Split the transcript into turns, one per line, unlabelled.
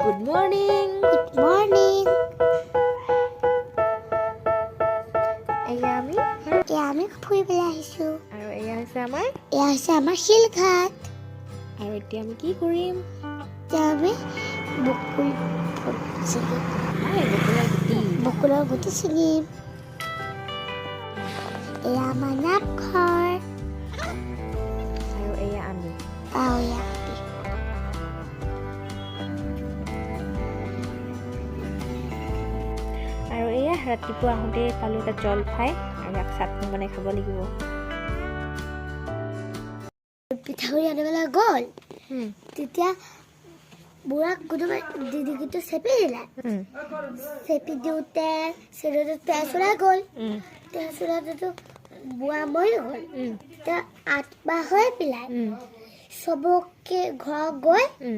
Good morning.
Good morning.
এয়া আমি
ফুৰিবলৈ আহিছোঁ
আৰু এয়া হৈছে আমাৰ
শিলঘাট
আৰু এতিয়া আমি কি কৰিম?
এতিয়া আমি বকুলৰ গুটি ছিঙিম এয়া আমাৰ নামঘৰ
আৰু এয়া আমি আৰু এয়া ৰাতিপুৱা আহোঁতে পালোঁ এটা জলফাই আৰু ইয়াক চাটনি বনাই খাব লাগিব।
পিঠাগুড়ি আনিবলৈ গ'ল তেতিয়া বুঢ়াক কোনোবাই দিদিগিটো চেপি দিলে চেপি দিওঁতে চিৰিটোত তেজ ওলাই গ'ল তেজ ওলাওঁতেতো বুঢ়া মৰি গ'ল তেতিয়া আত্মা হৈ পেলাই চবকে ঘৰ গৈ